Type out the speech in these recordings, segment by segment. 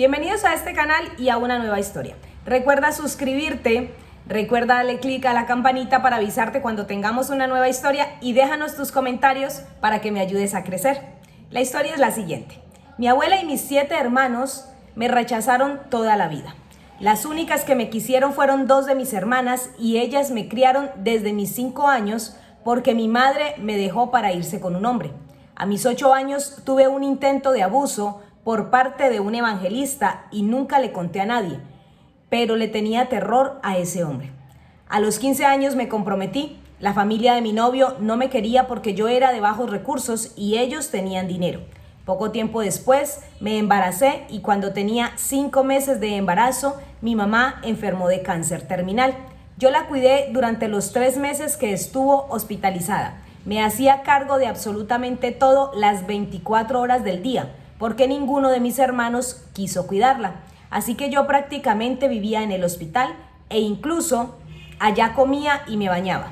Bienvenidos a este canal y a una nueva historia. Recuerda suscribirte, recuerda darle clic a la campanita para avisarte cuando tengamos una nueva historia y déjanos tus comentarios para que me ayudes a crecer. La historia es la siguiente. Mi abuela y mis 7 hermanos me rechazaron toda la vida. Las únicas que me quisieron fueron 2 de mis hermanas y ellas me criaron desde mis 5 años porque mi madre me dejó para irse con un hombre. A mis 8 años tuve un intento de abuso por parte de un evangelista y nunca le conté a nadie, pero le tenía terror a ese hombre. A los 15 años me comprometí. La familia de mi novio no me quería porque yo era de bajos recursos y ellos tenían dinero. Poco tiempo después me embaracé y cuando tenía 5 meses de embarazo, mi mamá enfermó de cáncer terminal. Yo la cuidé durante los 3 meses que estuvo hospitalizada. Me hacía cargo de absolutamente todo las 24 horas del día, porque ninguno de mis hermanos quiso cuidarla. Así que yo prácticamente vivía en el hospital e incluso allá comía y me bañaba.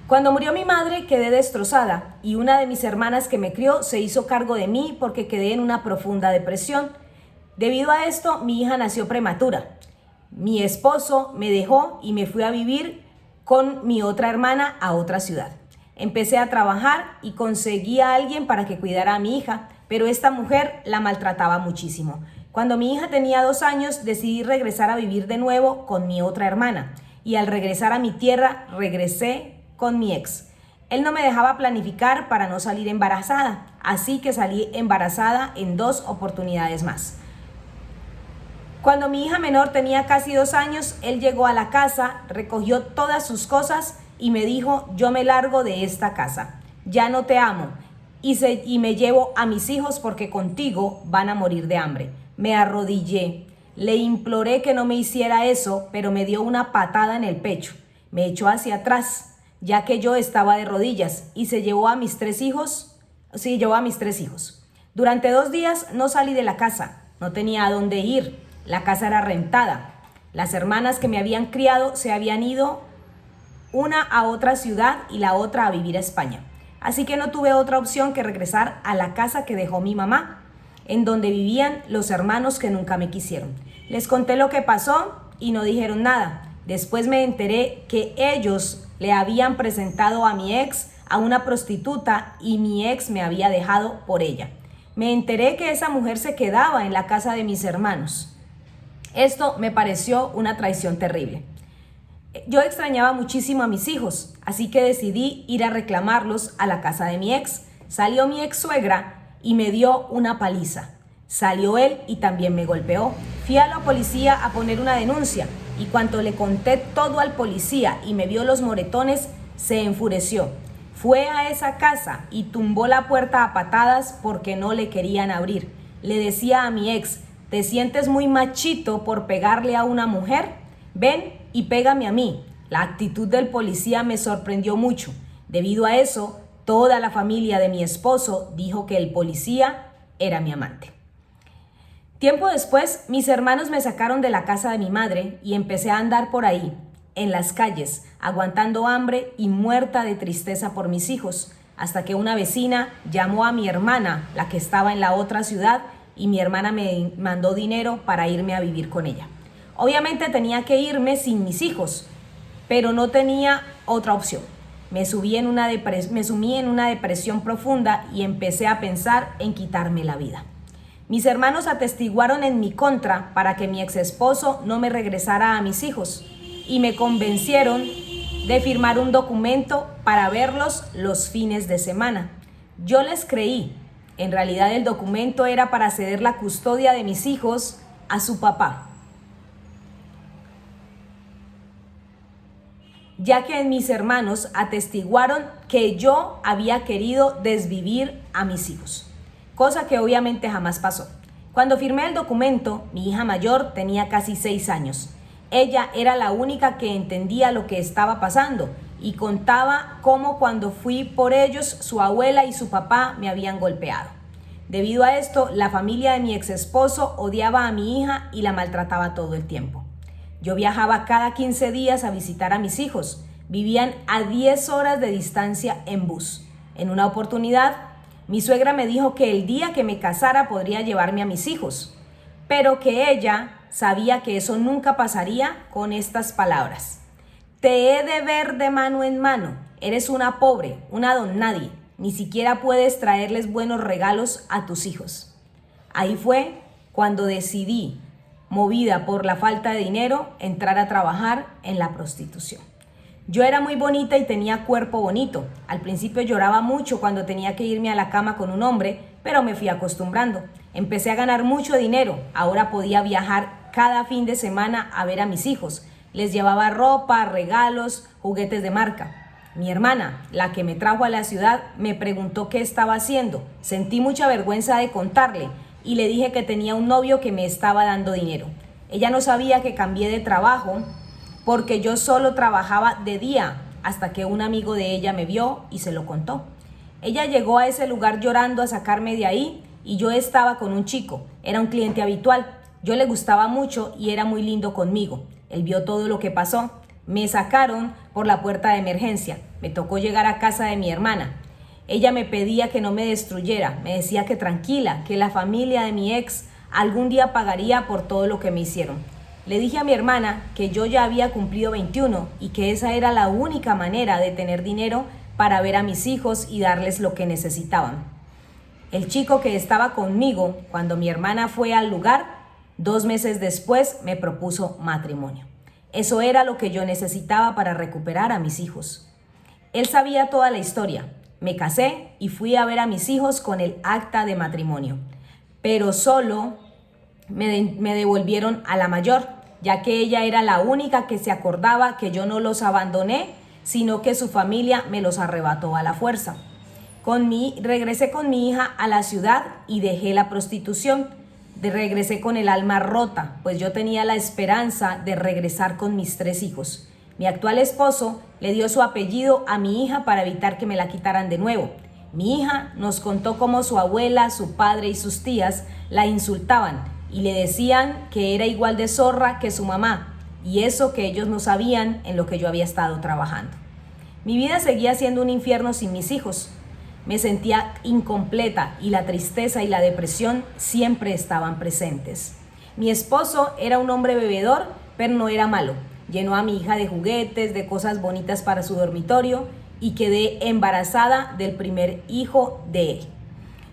Cuando murió mi madre quedé destrozada y una de mis hermanas que me crió se hizo cargo de mí porque quedé en una profunda depresión. Debido a esto, mi hija nació prematura. Mi esposo me dejó y me fui a vivir con mi otra hermana a otra ciudad. Empecé a trabajar y conseguí a alguien para que cuidara a mi hija, pero esta mujer la maltrataba muchísimo. Cuando mi hija tenía 2 años, decidí regresar a vivir de nuevo con mi otra hermana y al regresar a mi tierra, regresé con mi ex. Él no me dejaba planificar para no salir embarazada, así que salí embarazada en 2 oportunidades más. Cuando mi hija menor tenía casi 2 años, él llegó a la casa, recogió todas sus cosas y me dijo: yo me largo de esta casa, ya no te amo y me llevo a mis hijos porque contigo van a morir de hambre. Me arrodillé, le imploré que no me hiciera eso, pero me dio una patada en el pecho, me echó hacia atrás, ya que yo estaba de rodillas y se llevó a mis 3 hijos. Durante 2 días no salí de la casa, no tenía a dónde ir, la casa era rentada. Las hermanas que me habían criado se habían ido una a otra ciudad y la otra a vivir a España. Así que no tuve otra opción que regresar a la casa que dejó mi mamá, en donde vivían los hermanos que nunca me quisieron. Les conté lo que pasó y no dijeron nada. Después me enteré que ellos le habían presentado a mi ex a una prostituta y mi ex me había dejado por ella. Me enteré que esa mujer se quedaba en la casa de mis hermanos. Esto me pareció una traición terrible. Yo extrañaba muchísimo a mis hijos, así que decidí ir a reclamarlos a la casa de mi ex. Salió mi ex suegra y me dio una paliza. Salió él y también me golpeó. Fui a la policía a poner una denuncia y cuando le conté todo al policía y me vio los moretones, se enfureció. Fue a esa casa y tumbó la puerta a patadas porque no le querían abrir. Le decía a mi ex: ¿te sientes muy machito por pegarle a una mujer? Ven y pégame a mí. La actitud del policía me sorprendió mucho. Debido a eso, toda la familia de mi esposo dijo que el policía era mi amante. Tiempo después, mis hermanos me sacaron de la casa de mi madre y empecé a andar por ahí, en las calles, aguantando hambre y muerta de tristeza por mis hijos, hasta que una vecina llamó a mi hermana, la que estaba en la otra ciudad, y mi hermana me mandó dinero para irme a vivir con ella. Obviamente tenía que irme sin mis hijos, pero no tenía otra opción. Me sumí en una depresión profunda y empecé a pensar en quitarme la vida. Mis hermanos atestiguaron en mi contra para que mi ex esposo no me regresara a mis hijos y me convencieron de firmar un documento para verlos los fines de semana. Yo les creí. En realidad el documento era para ceder la custodia de mis hijos a su papá, ya que mis hermanos atestiguaron que yo había querido desvivir a mis hijos, cosa que obviamente jamás pasó. Cuando firmé el documento, mi hija mayor tenía casi 6 años. Ella era la única que entendía lo que estaba pasando y contaba cómo cuando fui por ellos, su abuela y su papá me habían golpeado. Debido a esto, la familia de mi ex esposo odiaba a mi hija y la maltrataba todo el tiempo. Yo viajaba cada 15 días a visitar a mis hijos. Vivían a 10 horas de distancia en bus. En una oportunidad, Mi suegra me dijo que el día que me casara podría llevarme a mis hijos, pero que ella sabía que eso nunca pasaría con estas palabras: te he de ver de mano en mano, eres una pobre, una don nadie, ni siquiera puedes traerles buenos regalos a tus hijos. Ahí fue cuando decidí, movida por la falta de dinero, entrar a trabajar en la prostitución. Yo era muy bonita y tenía cuerpo bonito. Al principio lloraba mucho cuando tenía que irme a la cama con un hombre, pero me fui acostumbrando. Empecé a ganar mucho dinero. Ahora podía viajar cada fin de semana a ver a mis hijos. Les llevaba ropa, regalos, juguetes de marca. Mi hermana, la que me trajo a la ciudad, me preguntó qué estaba haciendo. Sentí mucha vergüenza de contarle y le dije que tenía un novio que me estaba dando dinero. Ella no sabía que cambié de trabajo porque yo solo trabajaba de día, hasta que un amigo de ella me vio y se lo contó. Ella llegó a ese lugar llorando a sacarme de ahí y yo estaba con un chico. Era un cliente habitual. Yo le gustaba mucho y era muy lindo conmigo. Él vio todo lo que pasó. Me sacaron por la puerta de emergencia. Me tocó llegar a casa de mi hermana. Ella me pedía que no me destruyera. Me decía que tranquila, que la familia de mi ex algún día pagaría por todo lo que me hicieron. Le dije a mi hermana que yo ya había cumplido 21 y que esa era la única manera de tener dinero para ver a mis hijos y darles lo que necesitaban. El chico que estaba conmigo cuando mi hermana fue al lugar, 2 meses después me propuso matrimonio. Eso era lo que yo necesitaba para recuperar a mis hijos. Él sabía toda la historia. Me casé y fui a ver a mis hijos con el acta de matrimonio, pero solo me devolvieron a la mayor, ya que ella era la única que se acordaba que yo no los abandoné, sino que su familia me los arrebató a la fuerza. Regresé con mi hija a la ciudad y dejé la prostitución. Regresé con el alma rota, pues yo tenía la esperanza de regresar con mis 3 hijos. Mi actual esposo le dio su apellido a mi hija para evitar que me la quitaran de nuevo. Mi hija nos contó cómo su abuela, su padre y sus tías la insultaban y le decían que era igual de zorra que su mamá, y eso que ellos no sabían en lo que yo había estado trabajando. Mi vida seguía siendo un infierno sin mis hijos. Me sentía incompleta y la tristeza y la depresión siempre estaban presentes. Mi esposo era un hombre bebedor, pero no era malo. Llenó a mi hija de juguetes, de cosas bonitas para su dormitorio y quedé embarazada del primer hijo de él.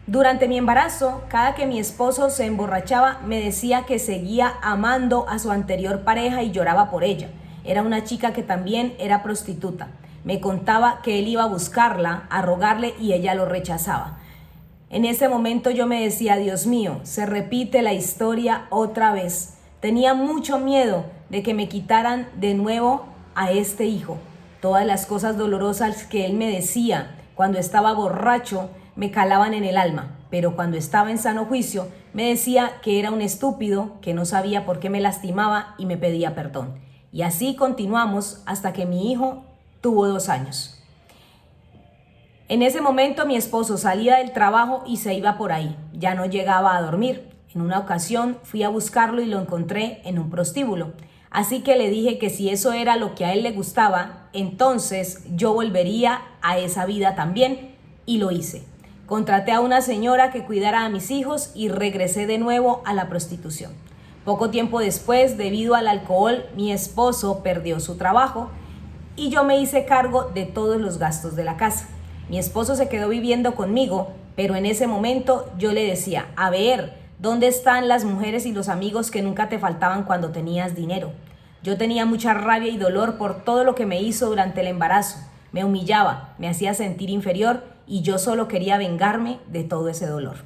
Durante mi embarazo, cada que mi esposo se emborrachaba, me decía que seguía amando a su anterior pareja y lloraba por ella. Era una chica que también era prostituta. Me contaba que él iba a buscarla, a rogarle y ella lo rechazaba. En ese momento yo me decía, Dios mío, se repite la historia otra vez. Tenía mucho miedo de que me quitaran de nuevo a este hijo. Todas las cosas dolorosas que él me decía cuando estaba borracho me calaban en el alma, pero cuando estaba en sano juicio me decía que era un estúpido, que no sabía por qué me lastimaba y me pedía perdón. Y así continuamos hasta que mi hijo tuvo 2 años. En ese momento mi esposo salía del trabajo y se iba por ahí, ya no llegaba a dormir. En una ocasión fui a buscarlo y lo encontré en un prostíbulo. Así que le dije que si eso era lo que a él le gustaba, entonces yo volvería a esa vida también, y lo hice. Contraté a una señora que cuidara a mis hijos y regresé de nuevo a la prostitución. Poco tiempo después, debido al alcohol, mi esposo perdió su trabajo y yo me hice cargo de todos los gastos de la casa. Mi esposo se quedó viviendo conmigo, pero en ese momento yo le decía, a ver, ¿dónde están las mujeres y los amigos que nunca te faltaban cuando tenías dinero? Yo tenía mucha rabia y dolor por todo lo que me hizo durante el embarazo. Me humillaba, me hacía sentir inferior y yo solo quería vengarme de todo ese dolor.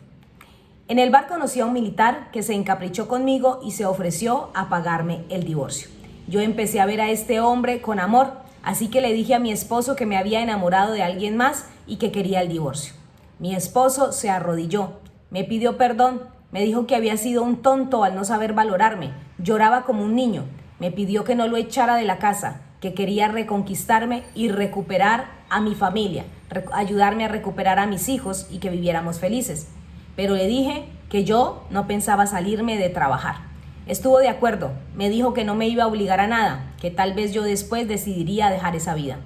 En el bar conocí a un militar que se encaprichó conmigo y se ofreció a pagarme el divorcio. Yo empecé a ver a este hombre con amor, así que le dije a mi esposo que me había enamorado de alguien más y que quería el divorcio. Mi esposo se arrodilló, me pidió perdón, me dijo que había sido un tonto al no saber valorarme, lloraba como un niño, me pidió que no lo echara de la casa, que quería reconquistarme y recuperar a mi familia, ayudarme a recuperar a mis hijos y que viviéramos felices. Pero le dije que yo no pensaba salirme de trabajar. Estuvo de acuerdo, me dijo que no me iba a obligar a nada, que tal vez yo después decidiría dejar esa vida.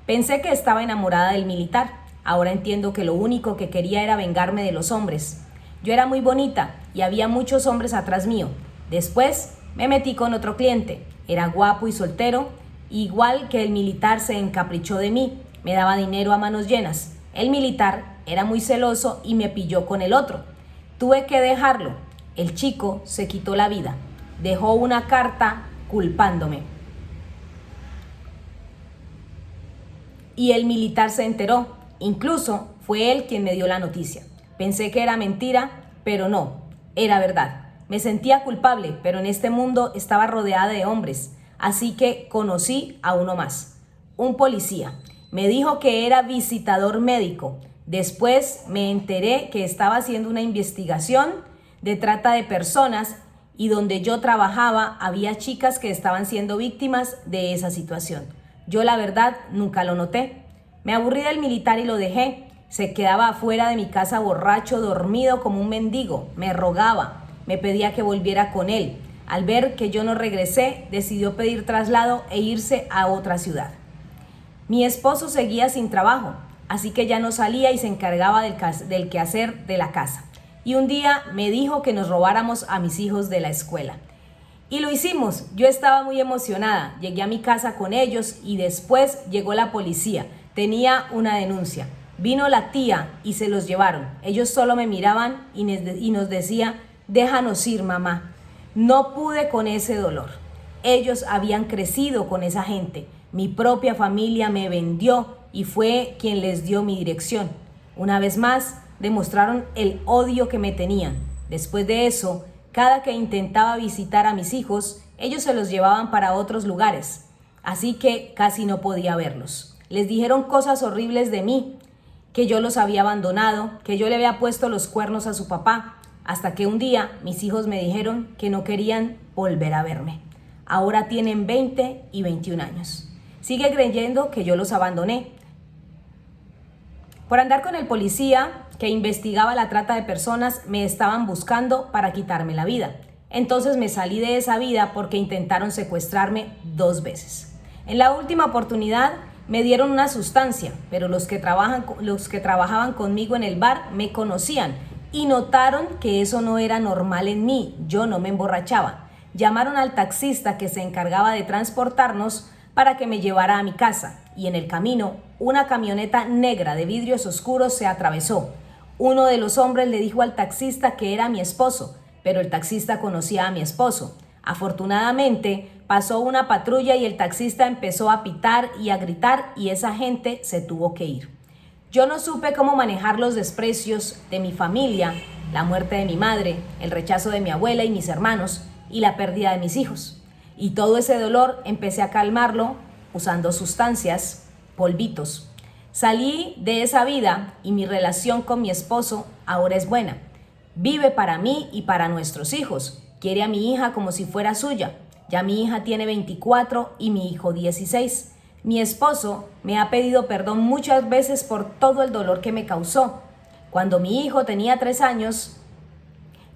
Pensé que estaba enamorada del militar, Ahora entiendo que lo único que quería era vengarme de los hombres. Yo era muy bonita y había muchos hombres atrás mío. Después me metí con otro cliente. Era guapo y soltero. Igual que el militar se encaprichó de mí. Me daba dinero a manos llenas. El militar era muy celoso y me pilló con el otro. Tuve que dejarlo. El chico se quitó la vida. Dejó una carta culpándome. Y el militar se enteró. Incluso fue él quien me dio la noticia. Pensé que era mentira, pero no, era verdad. Me sentía culpable, pero en este mundo estaba rodeada de hombres, así que conocí a uno más, un policía. Me dijo que era visitador médico. Después me enteré que estaba haciendo una investigación de trata de personas y donde yo trabajaba había chicas que estaban siendo víctimas de esa situación. Yo la verdad nunca lo noté. Me aburrí del militar y lo dejé. Se quedaba afuera de mi casa borracho, dormido como un mendigo. Me rogaba, me pedía que volviera con él. Al ver que yo no regresé, decidió pedir traslado e irse a otra ciudad. Mi esposo seguía sin trabajo, así que ya no salía y se encargaba del quehacer de la casa. Y un día me dijo que nos robáramos a mis hijos de la escuela. Y lo hicimos. Yo estaba muy emocionada. Llegué a mi casa con ellos y después llegó la policía. Tenía una denuncia. Vino la tía y se los llevaron. Ellos solo me miraban y nos decía, déjanos ir, mamá. No pude con ese dolor. Ellos habían crecido con esa gente. Mi propia familia me vendió y fue quien les dio mi dirección. Una vez más, demostraron el odio que me tenían. Después de eso, cada que intentaba visitar a mis hijos, ellos se los llevaban para otros lugares. Así que casi no podía verlos. Les dijeron cosas horribles de mí, que yo los había abandonado, que yo le había puesto los cuernos a su papá, hasta que un día mis hijos me dijeron que no querían volver a verme. Ahora tienen 20 y 21 años. Sigue creyendo que yo los abandoné. Por andar con el policía que investigaba la trata de personas, me estaban buscando para quitarme la vida. Entonces me salí de esa vida porque intentaron secuestrarme 2 veces. En la última oportunidad me dieron una sustancia, pero los que trabajaban conmigo en el bar me conocían y notaron que eso no era normal en mí. Yo no me emborrachaba. Llamaron al taxista que se encargaba de transportarnos para que me llevara a mi casa, y en el camino una camioneta negra de vidrios oscuros se atravesó. Uno de los hombres le dijo al taxista que era mi esposo, pero el taxista conocía a mi esposo. Afortunadamente pasó una patrulla y el taxista empezó a pitar y a gritar y esa gente se tuvo que ir. Yo no supe cómo manejar los desprecios de mi familia, la muerte de mi madre, el rechazo de mi abuela y mis hermanos y la pérdida de mis hijos. Y todo ese dolor empecé a calmarlo usando sustancias, polvitos. Salí de esa vida y mi relación con mi esposo ahora es buena. Vive para mí y para nuestros hijos. Quiere a mi hija como si fuera suya. Ya mi hija tiene 24 y mi hijo 16. Mi esposo me ha pedido perdón muchas veces por todo el dolor que me causó. Cuando mi hijo tenía 3 años,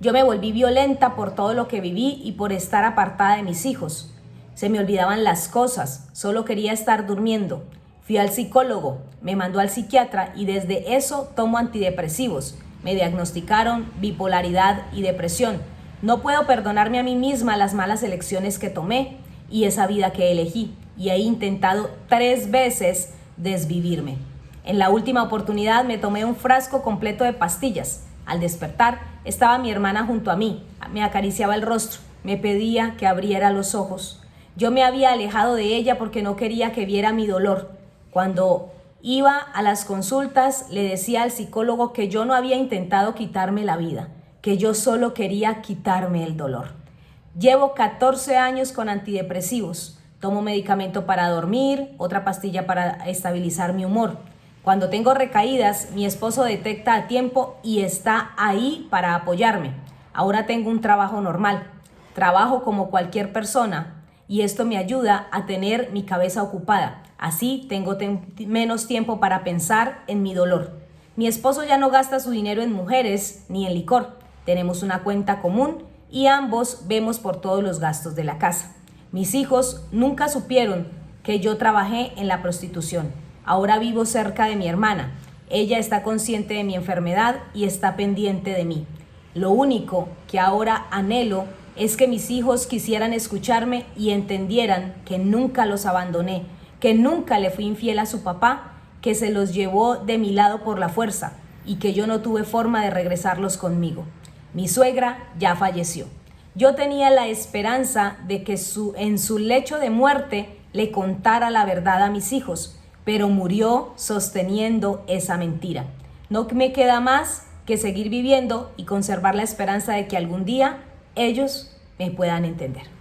yo me volví violenta por todo lo que viví y por estar apartada de mis hijos. Se me olvidaban las cosas, solo quería estar durmiendo. Fui al psicólogo, me mandó al psiquiatra y desde eso tomo antidepresivos. Me diagnosticaron bipolaridad y depresión. No puedo perdonarme a mí misma las malas elecciones que tomé y esa vida que elegí. Y he intentado 3 veces desvivirme. En la última oportunidad me tomé un frasco completo de pastillas. Al despertar, estaba mi hermana junto a mí. Me acariciaba el rostro, me pedía que abriera los ojos. Yo me había alejado de ella porque no quería que viera mi dolor. Cuando iba a las consultas, le decía al psicólogo que yo no había intentado quitarme la vida, que yo solo quería quitarme el dolor. Llevo 14 años con antidepresivos. Tomo medicamento para dormir, otra pastilla para estabilizar mi humor. Cuando tengo recaídas, mi esposo detecta a tiempo y está ahí para apoyarme. Ahora tengo un trabajo normal. Trabajo como cualquier persona y esto me ayuda a tener mi cabeza ocupada. Así tengo menos tiempo para pensar en mi dolor. Mi esposo ya no gasta su dinero en mujeres ni en licor. Tenemos una cuenta común y ambos vemos por todos los gastos de la casa. Mis hijos nunca supieron que yo trabajé en la prostitución. Ahora vivo cerca de mi hermana. Ella está consciente de mi enfermedad y está pendiente de mí. Lo único que ahora anhelo es que mis hijos quisieran escucharme y entendieran que nunca los abandoné, que nunca le fui infiel a su papá, que se los llevó de mi lado por la fuerza y que yo no tuve forma de regresarlos conmigo. Mi suegra ya falleció. Yo tenía la esperanza de que en su lecho de muerte le contara la verdad a mis hijos, pero murió sosteniendo esa mentira. No me queda más que seguir viviendo y conservar la esperanza de que algún día ellos me puedan entender.